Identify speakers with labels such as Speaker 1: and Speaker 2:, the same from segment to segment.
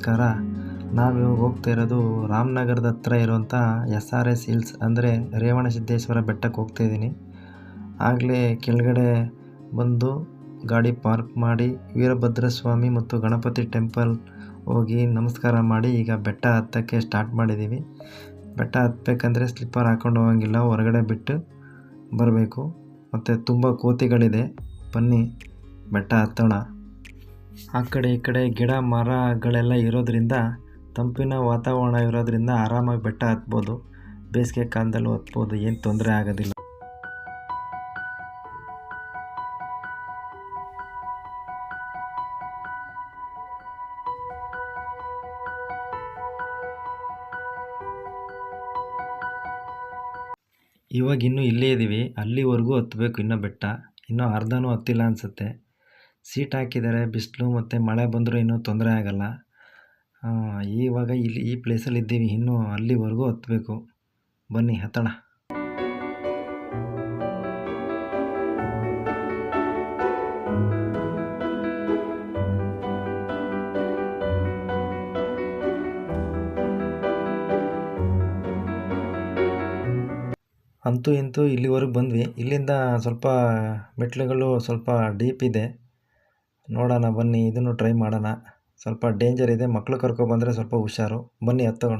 Speaker 1: ನಮಸ್ಕಾರ. ನಾವಿವಾಗ ಹೋಗ್ತಾ ಇರೋದು ರಾಮನಗರದ ಹತ್ರ ಇರುವಂಥ SRS ಹಿಲ್ಸ್ ಅಂದರೆ ರೇವಣಸಿದ್ದೇಶ್ವರ ಬೆಟ್ಟಕ್ಕೆ ಹೋಗ್ತಾ ಇದ್ದೀನಿ. ಆಗಲೇ ಕೆಳಗಡೆ ಬಂದು ಗಾಡಿ ಪಾರ್ಕ್ ಮಾಡಿ ವೀರಭದ್ರ ಸ್ವಾಮಿ ಮತ್ತು ಗಣಪತಿ ಟೆಂಪಲ್ ಹೋಗಿ ನಮಸ್ಕಾರ ಮಾಡಿ ಈಗ ಬೆಟ್ಟ ಹತ್ತಕ್ಕೆ ಸ್ಟಾರ್ಟ್ ಮಾಡಿದ್ದೀವಿ. ಬೆಟ್ಟ ಹತ್ತಬೇಕಂದ್ರೆ ಸ್ಲಿಪ್ಪರ್ ಹಾಕ್ಕೊಂಡು ಹೋಗಂಗಿಲ್ಲ, ಹೊರಗಡೆ ಬಿಟ್ಟು ಬರಬೇಕು. ಮತ್ತು ತುಂಬ ಕೋತಿಗಳಿದೆ, ಬನ್ನಿ ಬೆಟ್ಟ ಹತ್ತೋಣ. ಆ ಕಡೆ ಈ ಕಡೆ ಗಿಡ ಮರಗಳೆಲ್ಲ ಇರೋದ್ರಿಂದ, ತಂಪಿನ ವಾತಾವರಣ ಇರೋದ್ರಿಂದ ಆರಾಮಾಗಿ ಬೆಟ್ಟ ಹತ್ಬೋದು. ಬೇಸಿಗೆ ಕಾಲದಲ್ಲೂ ಹತ್ಬೋದು, ಏನು ತೊಂದರೆ ಆಗೋದಿಲ್ಲ. ಇವಾಗ ಇನ್ನೂ ಇಲ್ಲೇ ಇದ್ದೀವಿ, ಅಲ್ಲಿವರೆಗೂ ಹತ್ತಬೇಕು. ಇನ್ನೂ ಬೆಟ್ಟ ಇನ್ನೂ ಅರ್ಧನೂ ಹತ್ತಿಲ್ಲ ಅನಿಸುತ್ತೆ. ಸೀಟ್ ಹಾಕಿದ್ದಾರೆ, ಬಿಸಿಲು ಮತ್ತು ಮಳೆ ಬಂದರೂ ಇನ್ನೂ ತೊಂದರೆ ಆಗಲ್ಲ. ಇವಾಗ ಈ ಪ್ಲೇಸಲ್ಲಿ ಇದ್ದೀವಿ, ಇನ್ನೂ ಅಲ್ಲಿವರೆಗೂ ಹತ್ತಬೇಕು. ಬನ್ನಿ ಹತ್ತೋಣ. ಅಂತೂ ಇಂತೂ ಇಲ್ಲಿವರೆಗೆ ಬಂದ್ವಿ. ಇಲ್ಲಿಂದ ಸ್ವಲ್ಪ ಮೆಟ್ಲುಗಳು ಸ್ವಲ್ಪ ಡೀಪ್ ಇದೆ, ನೋಡೋಣ ಬನ್ನಿ, ಇದನ್ನು ಟ್ರೈ ಮಾಡೋಣ. ಸ್ವಲ್ಪ ಡೇಂಜರ್ ಇದೆ, ಮಕ್ಕಳು ಕರ್ಕೊಬಂದರೆ ಸ್ವಲ್ಪ ಹುಷಾರು. ಬನ್ನಿ ಹತ್ತೋಣ.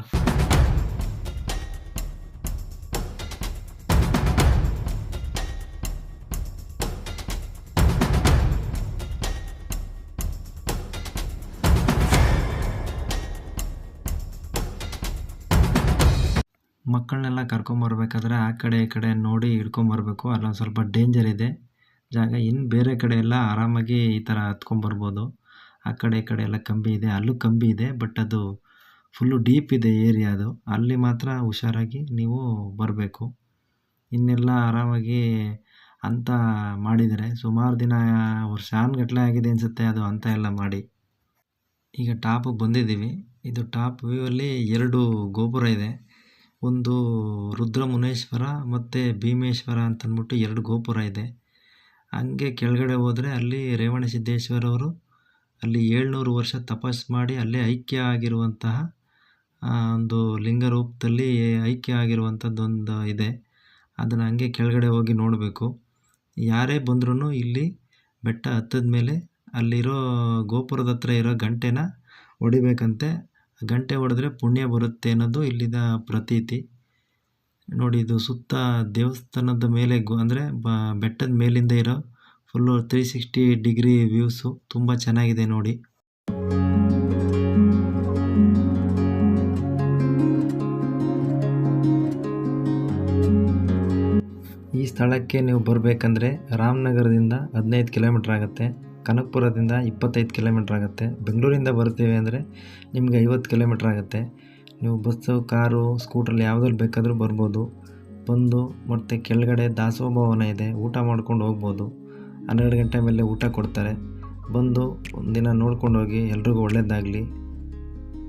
Speaker 1: ಮಕ್ಕಳನ್ನೆಲ್ಲ ಕರ್ಕೊಂಬರ್ಬೇಕಾದ್ರೆ ಆ ಕಡೆ ಈ ಕಡೆ ನೋಡಿ ಹಿಡ್ಕೊಂಬರ್ಬೇಕು. ಅಲ್ಲೊಂದು ಸ್ವಲ್ಪ ಡೇಂಜರ್ ಇದೆ ಜಾಗ. ಇನ್ನು ಬೇರೆ ಕಡೆ ಎಲ್ಲ ಆರಾಮಾಗಿ ಈ ಥರ ಹತ್ಕೊಂಬರ್ಬೋದು. ಆ ಕಡೆ ಈ ಕಡೆ ಎಲ್ಲ ಕಂಬಿ ಇದೆ, ಅಲ್ಲೂ ಕಂಬಿ ಇದೆ, ಬಟ್ ಅದು ಫುಲ್ಲು ಡೀಪ್ ಇದೆ ಏರಿಯಾ. ಅದು ಅಲ್ಲಿ ಮಾತ್ರ ಹುಷಾರಾಗಿ ನೀವು ಬರಬೇಕು. ಇನ್ನೆಲ್ಲ ಆರಾಮಾಗಿ ಅಂತ ಮಾಡಿದ್ದಾರೆ. ಸುಮಾರು ದಿನ, ವರ್ಷಾನುಗಟ್ಟಲೆ ಆಗಿದೆ ಅನಿಸುತ್ತೆ ಅದು ಅಂತ ಎಲ್ಲ ಮಾಡಿ. ಈಗ ಟಾಪಿಗೆ ಬಂದಿದ್ದೀವಿ. ಇದು ಟಾಪ್ ವ್ಯೂ ಅಲ್ಲಿ 2 ಗೋಪುರ ಇದೆ. ಒಂದು ರುದ್ರಮುನೇಶ್ವರ ಮತ್ತು ಭೀಮೇಶ್ವರ ಅಂತಂದ್ಬಿಟ್ಟು 2 ಗೋಪುರ ಇದೆ. ಹಂಗೆ ಕೆಳಗಡೆ ಹೋದರೆ ಅಲ್ಲಿ ರೇವಣಸಿದ್ದೇಶ್ವರವರು ಅಲ್ಲಿ 700 ವರ್ಷ ತಪಸ್ಸು ಮಾಡಿ ಅಲ್ಲೇ ಐಕ್ಯ ಆಗಿರುವಂತಹ ಒಂದು ಲಿಂಗ ರೂಪದಲ್ಲಿ ಐಕ್ಯ ಆಗಿರುವಂಥದ್ದೊಂದು ಇದೆ. ಅದನ್ನು ಹಂಗೆ ಕೆಳಗಡೆ ಹೋಗಿ ನೋಡಬೇಕು. ಯಾರೇ ಬಂದ್ರೂ ಇಲ್ಲಿ ಬೆಟ್ಟ ಹತ್ತದ ಮೇಲೆ ಅಲ್ಲಿರೋ ಗೋಪುರದ ಹತ್ರ ಇರೋ ಗಂಟೆನ ಹೊಡಿಬೇಕಂತೆ. ಗಂಟೆ ಹೊಡೆದ್ರೆ ಪುಣ್ಯ ಬರುತ್ತೆ ಅನ್ನೋದು ಇಲ್ಲಿನ ಪ್ರತೀತಿ. ನೋಡಿ, ಇದು ಸುತ್ತ ದೇವಸ್ಥಾನದ ಮೇಲೆ ಅಂದರೆ ಬೆಟ್ಟದ ಮೇಲಿಂದ ಇರೋ ಫುಲ್ಲು 360 ಡಿಗ್ರಿ ವ್ಯೂಸು ತುಂಬ ಚೆನ್ನಾಗಿದೆ ನೋಡಿ. ಈ ಸ್ಥಳಕ್ಕೆ ನೀವು ಬರಬೇಕಂದ್ರೆ ರಾಮನಗರದಿಂದ 15 ಕಿಲೋಮೀಟ್ರ್ ಆಗುತ್ತೆ, ಕನಕಪುರದಿಂದ 25 ಕಿಲೋಮೀಟ್ರ್ ಆಗುತ್ತೆ, ಬೆಂಗಳೂರಿಂದ ಬರ್ತೀವಿ ಅಂದರೆ ನಿಮಗೆ 50 ಕಿಲೋಮೀಟ್ರ್ ಆಗುತ್ತೆ. ನೀವು ಬಸ್ಸು, ಕಾರು, ಸ್ಕೂಟ್ರಲ್ಲಿ ಯಾವುದ್ರಲ್ಲಿ ಬೇಕಾದರೂ ಬರ್ಬೋದು. ಬಂದು ಮತ್ತು ಕೆಳಗಡೆ ದಾಸೋಹ ಭವನ ಇದೆ, ಊಟ ಮಾಡ್ಕೊಂಡು ಹೋಗ್ಬೋದು. 12 ಗಂಟೆ ಮೇಲೆ ಊಟ ಕೊಡ್ತಾರೆ. ಬಂದು ಒಂದಿನ ನೋಡ್ಕೊಂಡು ಹೋಗಿ, ಎಲ್ರಿಗೂ ಒಳ್ಳೆಯದಾಗಲಿ.